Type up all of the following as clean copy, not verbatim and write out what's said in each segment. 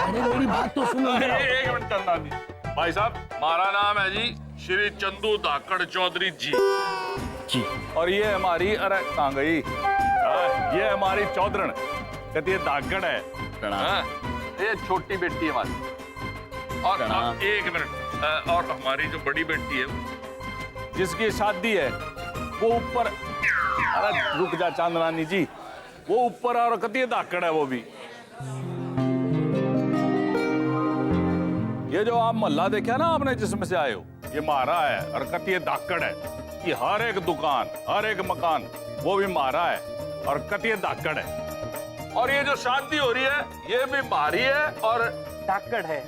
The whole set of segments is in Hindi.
अरे मेरी बात तो सुनो। एक मिनट चंदन जी। भाई साहब, हमारा नाम है जी श्री चंदू धाकड़ चौधरी जी। जी। और ये हमारी, अरे कहाँ गई, ये हमारी चौधरन, कहती है धाकड़ है। ये छोटी बेटी है हमारी। और अब एक मिनट, और हमारी जो बड़ी बेटी है जिसकी शादी है वो ऊपर, अरे रुक जा चांदरानी जी, वो ऊपर और कहती है धाकड़ है वो भी। ये जो आप मोहल्ला देखा ना आपने जिसमें से आए हो, ये मारा है और कहती है धाकड़ है। कि हर एक दुकान, हर एक मकान वो भी मारा है और कहती है धाकड़ है। और ये जो शादी हो रही है ये भी मारी है और धाकड़ है।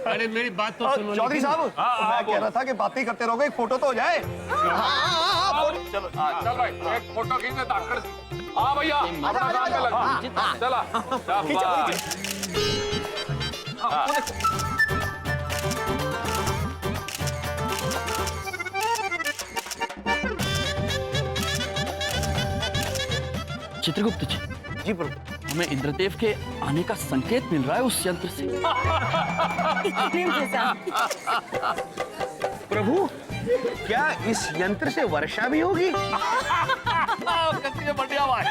अरे मेरी बात तो सुनो। चौधरी साहब, मैं कह रहा था कि बातें करते रहोगे, एक फोटो तो हो जाए। चलो चल भाई, एक फोटो खींचे धाकड़ की। हाँ भैया, अपना काम पे लग। चला चित्रगुप्त जी। जी प्रभु। हमें इंद्रदेव के आने का संकेत मिल रहा है उस यंत्र से। प्रभु, क्या इस यंत्र से वर्षा भी होगी? बढ़िया भाई।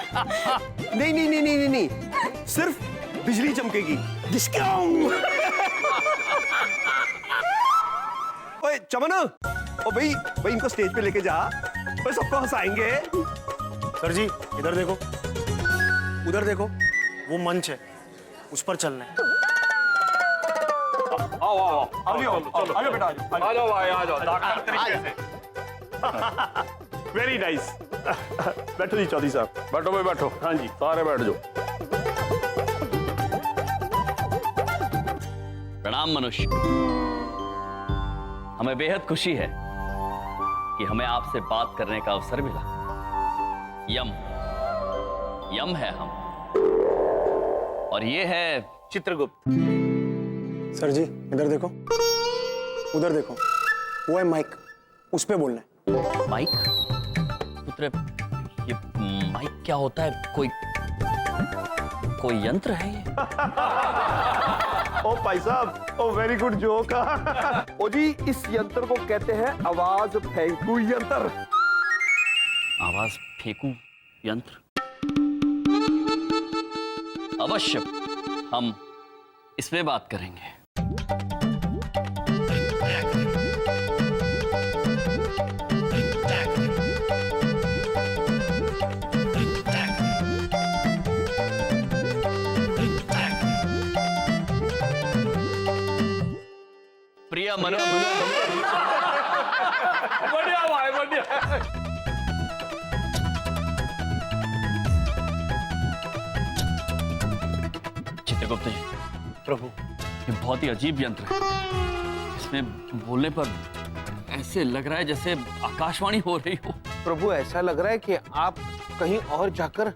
नहीं नहीं नहीं नहीं नहीं, सिर्फ बिजली चमकेगी। ओए चमन, ओ भाई भाई इनको स्टेज पे लेके जा, भाई सबको हंसाएंगे। सर जी इधर देखो, उधर देखो, वो मंच है, उस पर चलना है। आओ आओ आओ, चलो आ जाओ बेटा, आ जाओ भाई, आ जाओ धाकड़ तरीके से। Very nice. बैठो जी चौधरी साहब। बैठो भाई बैठो। हाँ जी। सारे बैठ जाओ। प्रणाम मनुष्य। हमें बेहद खुशी है कि हमें आपसे बात करने का अवसर मिला। यम है हम, और ये है चित्रगुप्त। सर जी इधर देखो, उधर देखो, वो है माइक, उस पे बोलना है। माइक। पुत्र, ये माइक क्या होता है? कोई यंत्र है ये? ओ भाई साहब, ओ वेरी गुड जोक। ओ जी, इस यंत्र को कहते हैं आवाज फेंकू यंत्र। आवाज फेंकू यंत्र? अवश्य हम इसमें बात करेंगे। प्रिय मनुष्य। बढ़िया भाई, बढ़िया। चित्रगुप्त जी। प्रभु, ये बहुत ही अजीब यंत्र है। इसमें बोलने पर ऐसे लग रहा है जैसे आकाशवाणी हो रही हो। प्रभु ऐसा लग रहा है कि आप कहीं और जाकर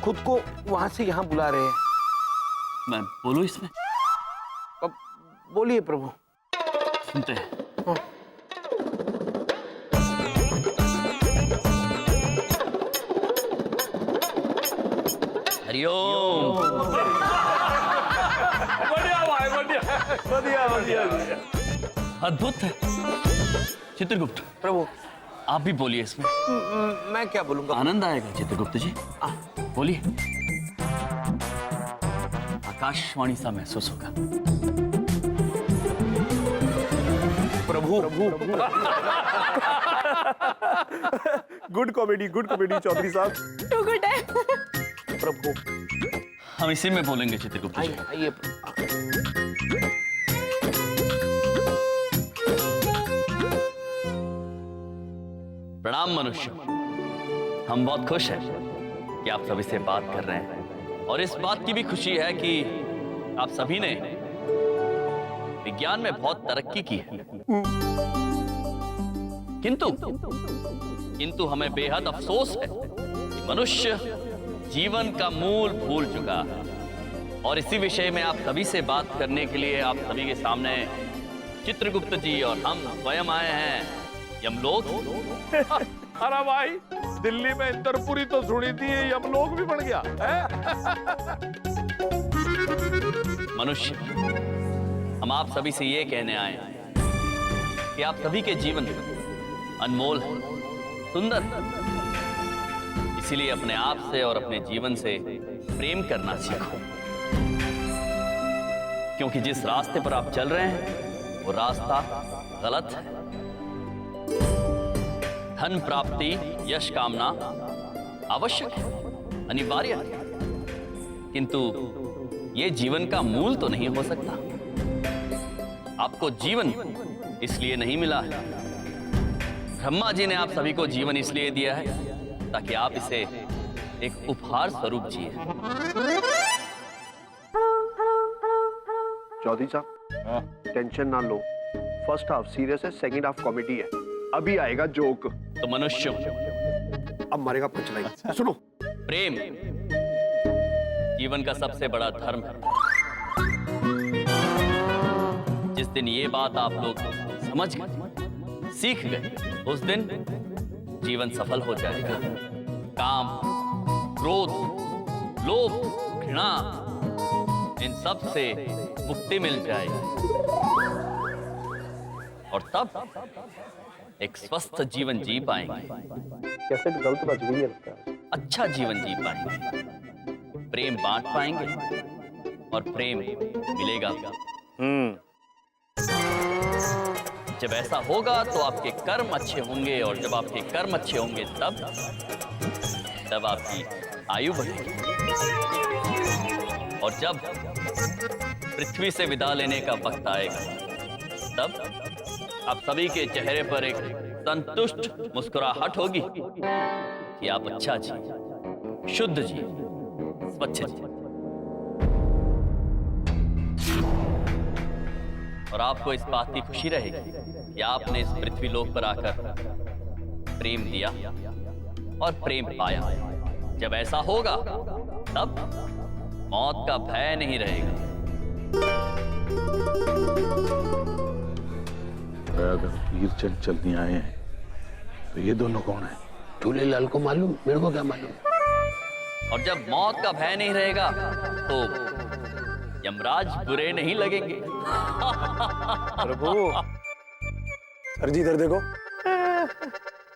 खुद को वहां से यहाँ बुला रहे हैं। मैं बोलूं इसमें? अब बोलिए प्रभु। सुनते हैं। हरिओम। बढ़िया भाई, बढ़िया बढ़िया बढ़िया। अद्भुत है। चित्रगुप्त प्रभु, आप भी बोलिए इसमें। मैं क्या बोलूंगा? आनंद आएगा चित्रगुप्त जी, बोलिए। आकाशवाणी सा महसूस होगा। प्रभु, गुड कॉमेडी चौधरी साहब। टू गुड है। प्रभु, हम इसी में बोलेंगे चित्रगुप्त जी। आइए। प्रणाम मनुष्य। हम बहुत खुश हैं कि आप सभी से बात कर रहे हैं, और इस बात की भी खुशी है कि आप सभी ने विज्ञान में बहुत तरक्की की है। किंतु हमें बेहद अफसोस है कि मनुष्य जीवन का मूल भूल चुका है, और इसी विषय में आप सभी से बात करने के लिए आप सभी के सामने चित्रगुप्त जी और हम स्वयं आए हैं यमलोक। अरे भाई दिल्ली में इंद्रपुरी तो सुनी थी, अब लोग भी बन गया है? मनुष्य, हम आप सभी से ये कहने आए हैं कि आप सभी के जीवन अनमोल है, सुंदर है। इसीलिए अपने आप से और अपने जीवन से प्रेम करना सीखो, क्योंकि जिस रास्ते पर आप चल रहे हैं वो रास्ता गलत है। धन प्राप्ति, यश कामना आवश्यक है, अनिवार्य है, किंतु ये जीवन का मूल तो नहीं हो सकता। आपको जीवन इसलिए नहीं मिला है, ब्रह्मा जी ने आप सभी को जीवन इसलिए दिया है ताकि आप इसे एक उपहार स्वरूप जिए। चौधरी साहब टेंशन ना लो, फर्स्ट हाफ सीरियस है, सेकंड हाफ कॉमेडी है, अभी आएगा जोक। तो मनुष्य, अब मरेगा पंचलाई। सुनो, प्रेम जीवन का सबसे बड़ा धर्म है। जिस दिन ये बात आप लोग समझ गए, सीख गए, उस दिन जीवन सफल हो जाएगा। काम, क्रोध, लोभ, घृणा, इन सब से मुक्ति मिल जाएगी और तब एक स्वस्थ जीवन जी पाएंगे। कैसे गलत बच गई है लगता है। अच्छा जीवन जी पाएंगे, प्रेम बांट पाएंगे और प्रेम मिलेगा। जब ऐसा होगा तो आपके कर्म अच्छे होंगे, और जब आपके कर्म अच्छे होंगे तब आपकी आयु बढ़ेगी। और जब पृथ्वी से विदा लेने का वक्त आएगा, तब आप सभी के चेहरे पर एक संतुष्ट मुस्कुराहट होगी कि आप अच्छा जी, शुद्ध जी, स्वच्छ जी। और आपको इस बात की खुशी रहेगी कि आपने इस पृथ्वी लोक पर आकर प्रेम दिया और प्रेम पाया। जब ऐसा होगा तब मौत का भय नहीं रहेगा। अगर वीर चंद जल्दी आए हैं तो ये दोनों कौन है? झूलेलाल को मालूम, मेरे को क्या मालूम। और जब मौत का भय नहीं रहेगा तो यमराज बुरे नहीं लगेंगे। प्रभु, सर जी इधर देखो,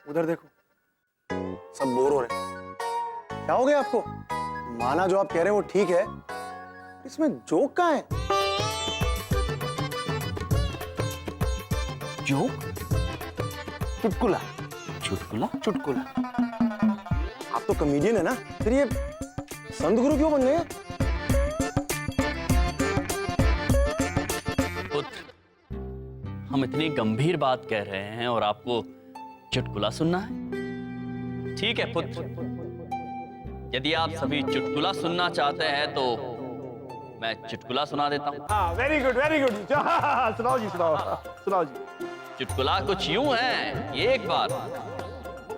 उधर देखो, सब बोर हो रहे हैं। क्या हो गया आपको? माना जो आप कह रहे हैं वो ठीक है, इसमें जोक कहाँ है? जोक? चुटकुला। चुटकुला? चुटकुला। आप तो कॉमेडियन है ना, फिर ये संत गुरु क्यों बन गए? पुत्र, हम इतनी गंभीर बात कह रहे हैं और आपको चुटकुला सुनना है? ठीक है पुत्र, यदि आप सभी चुटकुला सुनना चाहते हैं तो मैं चुटकुला सुना देता हूँ। हाँ, वेरी गुड वेरी गुड। सुनाओ जी, सुनाओ सुनाओ जी। चुटकुला कुछ यूं है। ये एक बार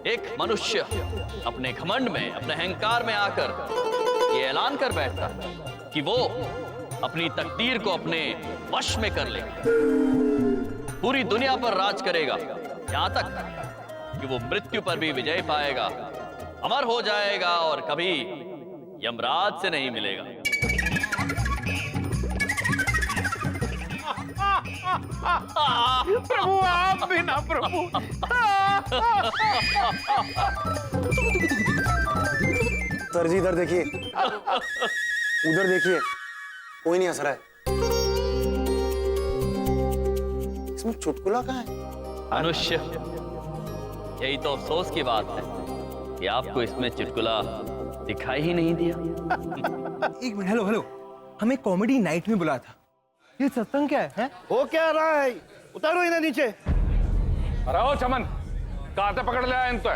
एक मनुष्य अपने घमंड में, अपने अहंकार में आकर ये ऐलान कर बैठता कि वो अपनी तकदीर को अपने वश में कर ले, पूरी दुनिया पर राज करेगा, यहां तक कि वो मृत्यु पर भी विजय पाएगा, अमर हो जाएगा और कभी यमराज से नहीं मिलेगा। प्रभु आप भी ना प्रभु। सर जी इधर देखिए, उधर देखिए, कोई नहीं हंस रहा है। इसमें चुटकुला कहाँ है? मनुष्य, यही तो अफसोस की बात है कि आपको इसमें चुटकुला दिखाई ही नहीं दिया। एक मिनट, हेलो हेलो, हमें कॉमेडी नाइट में बुला था, ये सत्संग क्या है? वो क्या रहा है? उतारो इन्हें नीचे। अरे ओ चमन, कहां से पकड़ लिया इनको?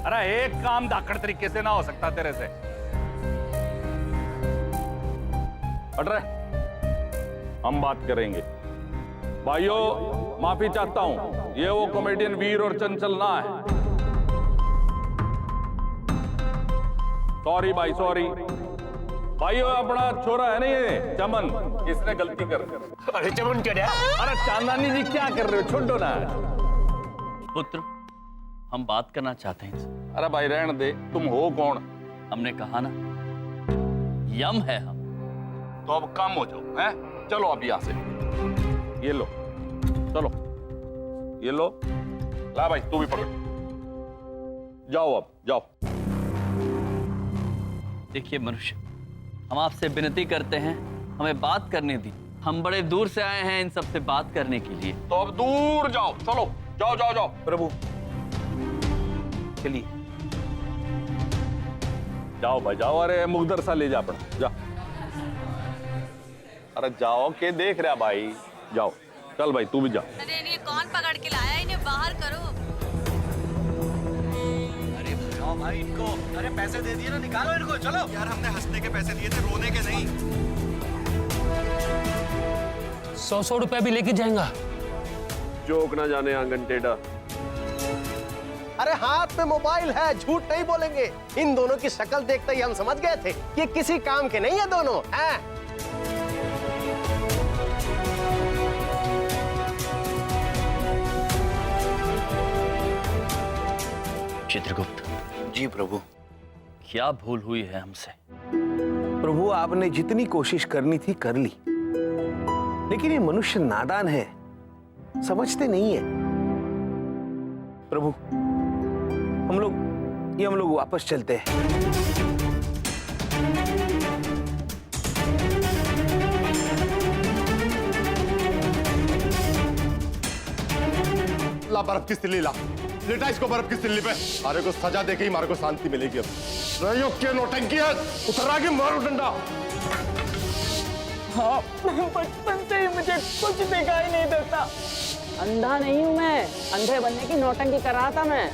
अरे एक काम धाकड़ तरीके से ना हो सकता तेरे से। हट रहे, हम बात करेंगे। भाइयों, माफी चाहता हूं, ये वो कॉमेडियन वीर और चंचल ना है। सॉरी भाई, सॉरी भाइयों, अपना छोरा है ना ये चमन, इसने गलती कर। अरे चमन क्या? अरे चांदानी जी क्या कर रहे हो? छोड़ो ना। पुत्र, हम बात करना चाहते हैं। अरे भाई रहने दे, तुम हो कौन? हमने कहा ना, यम है हम। तो अब कम हो जाओ, हैं? चलो अब यहाँ से। ये लो, चलो, ये लो। ला भाई, तू भी पकड़। जाओ अब, जाओ। देखिए मनुष्य, हम आपसे विनती करते हैं, हमें बात करने दी। हम बड़े दूर से आए हैं इन सब से बात करने के लिए। तो अब दूर जाओ, चलो, जाओ जाओ जाओ। प्रभु चलिए। जाओ भाई जाओ। अरे मुकदर सा ले जा अपना, जा। अरे जाओ, के देख रहा भाई? जाओ, चल भाई तू भी जा। अरे इन्हें कौन पकड़ के लाया? इन्हें बाहर करो। अरे भगाओ भाई इनको। अरे पैसे दे दिए ना, निकालो इनको। चलो यार, हमने हंसने के पैसे दिए थे, रोने के नहीं। 100 रुपए भी लेके जाएगा। जोक ना जाने आंगन टेढ़ा। अरे हाथ में मोबाइल है, झूठ नहीं बोलेंगे। इन दोनों की शक्ल देखते ही हम समझ गए थे ये किसी काम के नहीं है दोनों हैं। चित्रगुप्त जी प्रभु। क्या भूल हुई है हमसे? प्रभु आपने जितनी कोशिश करनी थी कर ली, लेकिन ये मनुष्य नादान है, समझते नहीं है। प्रभु हम लोग वापस चलते हैं। ला बर्फ की सिल्ली ला, लेटा इसको बर्फ की सिल्ली पे। मारे को सजा देके ही मारे को शांति मिलेगी। अब रहियो के नौटंकी है, उतर आगे मारो डंडा। हाँ, बचपन से ही मुझे कुछ दिखाई नहीं देता। अंधा नहीं हूँ मैं, अंधे बनने की नौटंकी कर रहा था मैं।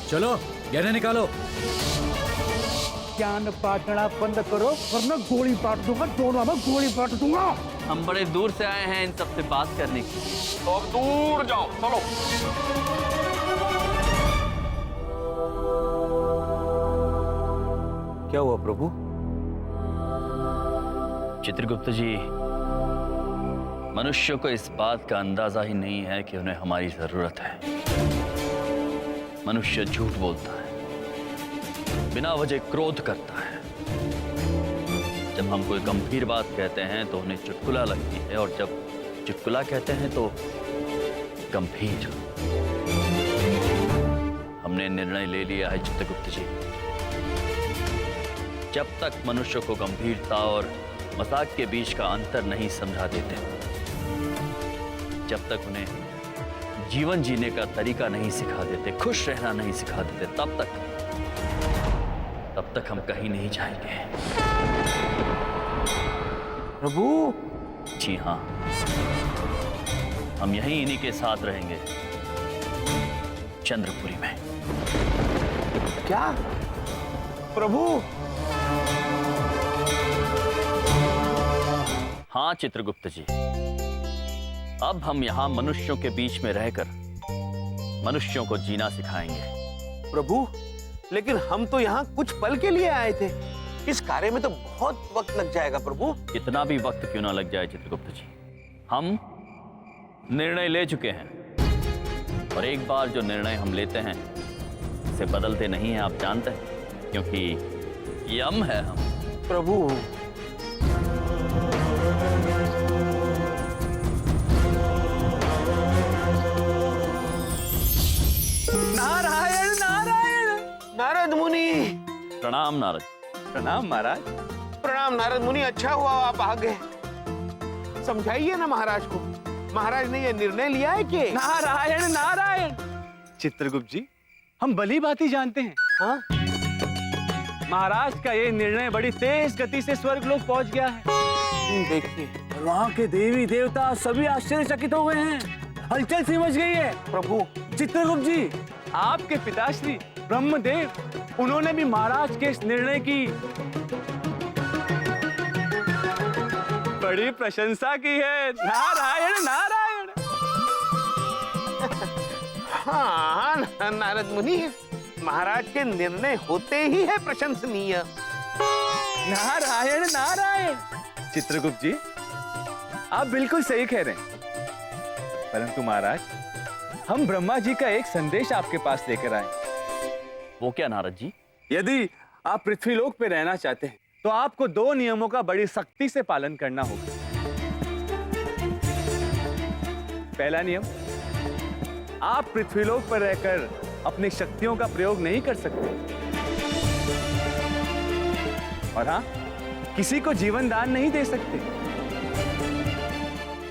चलो गहने निकालो। ज्ञान बांटना बंद करो वरना गोली बांट दूंगा, दोनों में गोली बांट दूंगा। हम बड़े दूर से आए हैं इन सब से बात करने के लिए। तो अब दूर जाओ, चलो। क्या हुआ प्रभु? चित्रगुप्त जी, मनुष्य को इस बात का अंदाजा ही नहीं है कि उन्हें हमारी जरूरत है। मनुष्य झूठ बोलता है, बिना वजह क्रोध करता है। जब हम कोई गंभीर बात कहते हैं तो उन्हें चुटकुला लगती है, और जब चुटकुला कहते हैं तो गंभीर। हमने निर्णय ले लिया है चित्रगुप्त जी, जब तक मनुष्य को गंभीरता और मजाक के बीच का अंतर नहीं समझा देते, जब तक उन्हें जीवन जीने का तरीका नहीं सिखा देते, खुश रहना नहीं सिखा देते, तब तक हम कहीं नहीं जाएंगे। प्रभु जी हाँ, हम यहीं इन्हीं के साथ रहेंगे, चंद्रपुरी में। क्या प्रभु? हाँ चित्रगुप्त जी, अब हम यहाँ मनुष्यों के बीच में रहकर मनुष्यों को जीना सिखाएंगे। प्रभु लेकिन हम तो यहाँ कुछ पल के लिए आए थे, इस कार्य में तो बहुत वक्त लग जाएगा प्रभु। कितना भी वक्त क्यों ना लग जाए चित्रगुप्त जी, हम निर्णय ले चुके हैं, और एक बार जो निर्णय हम लेते हैं उसे बदलते नहीं हैं, आप जानते हैं, क्योंकि यम है हम। प्रभु नारायण नारायण। नारद मुनि। प्रणाम नारद। प्रणाम महाराज। प्रणाम नारद मुनि, अच्छा हुआ आप आ गए। समझाइए ना महाराज को, महाराज ने यह निर्णय लिया है कि। नारायण नारायण। चित्रगुप्त जी, हम भली भांति जानते हैं। हाँ? महाराज का ये निर्णय बड़ी तेज गति से स्वर्गलोक पहुंच गया है। देखिए वहाँ के देवी देवता सभी आश्चर्यचकित हो गए हैं, हलचल सी मच गई है। प्रभु चित्रगुप्त जी, आपके पिताश्री ब्रह्मदेव, उन्होंने भी महाराज के इस निर्णय की बड़ी प्रशंसा की है। नारायण नारायण। हाँ नारद मुनि, महाराज के निर्णय होते ही है प्रशंसनीय। नारायण नारायण। चित्रगुप्त जी, आप बिल्कुल सही कह रहे हैं, परंतु महाराज हम ब्रह्मा जी का एक संदेश आपके पास लेकर आए। वो क्या नारद जी? यदि आप पृथ्वीलोक पे रहना चाहते हैं तो आपको 2 नियमों का बड़ी सख्ती से पालन करना होगा। पहला नियम, आप पृथ्वीलोक पर रहकर अपनी शक्तियों का प्रयोग नहीं कर सकते। और हाँ, किसी को जीवन दान नहीं दे सकते।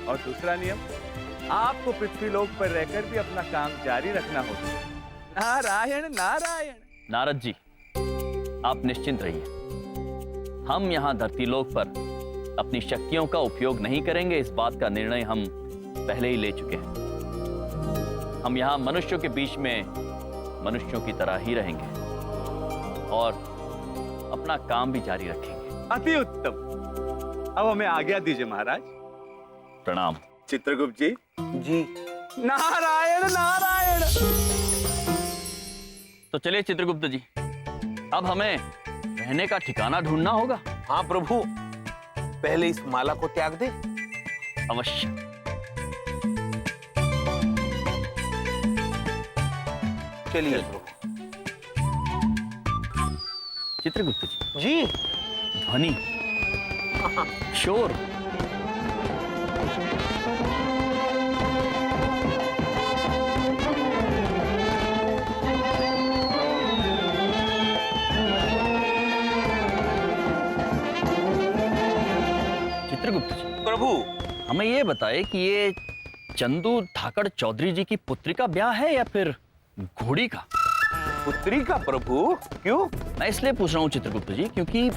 और दूसरा नियम, आपको पृथ्वीलोक पर रहकर भी अपना काम जारी रखना होगा। नारायण नारायण। नारद जी, आप निश्चिंत रहिए। हम यहाँ धरतीलोक पर अपनी शक्तियों का उपयोग नहीं करेंगे। इस बात का निर्णय हम पहले ही ले चुके हैं। हम यहाँ मनुष्यों के बीच में मनुष्यों की तरह ही रहेंगे और अपना काम भी जारी रखेंगे। अति उत्तम। अब हमें आज्ञा दीजिए महाराज। प्रणाम। चित्रगुप्त जी। जी। नारायण नारायण। तो चलिए चित्रगुप्त जी, अब हमें रहने का ठिकाना ढूंढना होगा। हाँ प्रभु, पहले इस माला को त्याग दे। अवश्य। चलिए प्रभु। चित्रगुप्त जी। जी। ध्वनि, शोर। चित्रगुप्त जी। प्रभु, हमें ये बताए कि ये चंदू धाकड़ चौधरी जी की पुत्री का ब्याह है या फिर घोड़ी का? पुत्री का प्रभु? क्यों? मैं इसलिए पूछ रहा हूँ चित्रगुप्त जी क्योंकि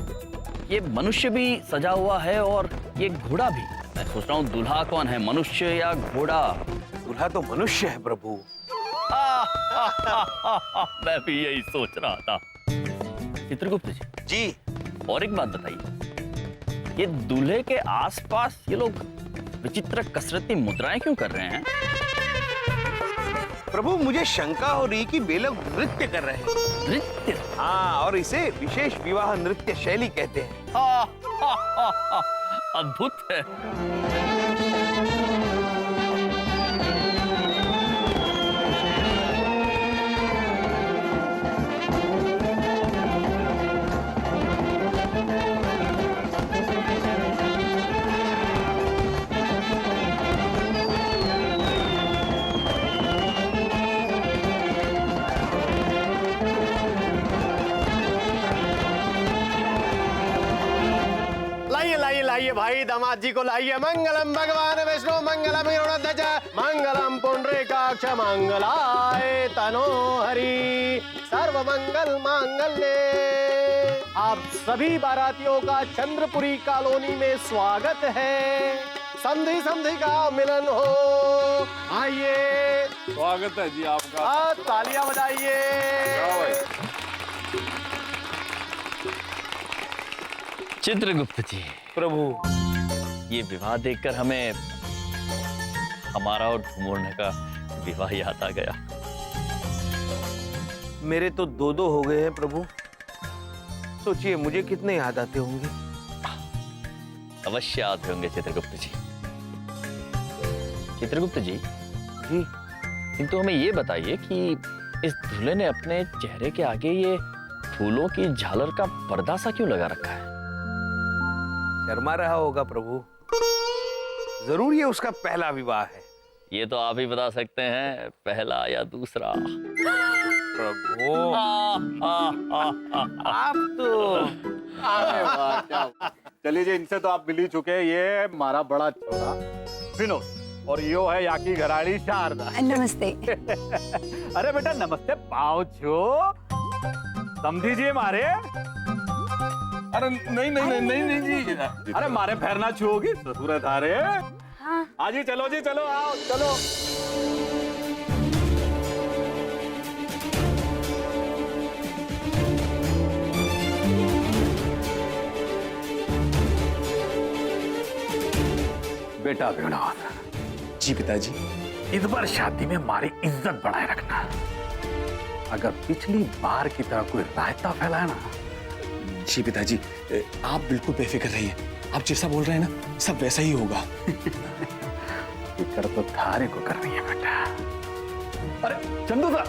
ये मनुष्य भी सजा हुआ है और ये घोड़ा भी। मैं सोच रहा हूँ दूल्हा कौन है, मनुष्य या घोड़ा? दूल्हा तो मनुष्य है प्रभु। मैं भी यही सोच रहा था। चित्रगुप्त जी। जी। और एक बात बताइए, ये दूल्हे के आसपास ये लोग विचित्र कसरती मुद्राएं क्यों कर रहे हैं? प्रभु, मुझे शंका हो रही कि वे लोग नृत्य कर रहे हैं। नृत्य? हाँ, और इसे विशेष विवाह नृत्य शैली कहते हैं। अद्भुत है। लाइए भाई, दामाद जी को लाइए। मंगलम भगवान विष्णु मंगलम गरुड़ध्वज मंगलम पुंडरीकाक्ष मंगलाय तनोहरि सर्व मंगल मांगल्ये। आप सभी बारातियों का चंद्रपुरी कॉलोनी में स्वागत है। संधि संधि का मिलन हो। आइए। स्वागत है जी आपका। तालियां बजाइए। चित्रगुप्त जी। प्रभु, ये विवाह देखकर हमें हमारा और धूमोरने का विवाह याद आ गया। मेरे तो 2 हो गए हैं प्रभु। सोचिए मुझे कितने याद आते होंगे। अवश्य आते होंगे चित्रगुप्त जी। चित्रगुप्त जी। जी। किंतु हमें ये बताइए कि इस दूल्हे ने अपने चेहरे के आगे ये फूलों की झालर का पर्दा सा क्यों लगा रखा है? शर्मा रहा होगा प्रभु। जरूर ये उसका पहला विवाह है। ये तो आप ही बता सकते हैं, पहला या दूसरा। प्रभु, आप तो। चलिए जी, इनसे तो आप मिल ही चुके हैं। ये हमारा बड़ा छोरा विनोद और यो है यहाँ की घराड़ी शारदा। नमस्ते। अरे बेटा नमस्ते, पाँव छो। समझी जी मारे। अरे नहीं नहीं नहीं नहीं जी। अरे मारे फेरना छुओगी ससुर है थारे। हाँ। आज ही चलो जी, चलो आओ चलो। बेटा विनोद। जी पिताजी। इस बार शादी में हमारी इज्जत बढ़ाए रखना। अगर पिछली बार की तरह कोई रायता फैलाए ना। जी पिताजी, आप बिल्कुल बेफिक्र रहिए। आप जैसा बोल रहे हैं ना, सब वैसा ही होगा। फिक्र तो थारे को करनी है बेटा। अरे चंदू सर,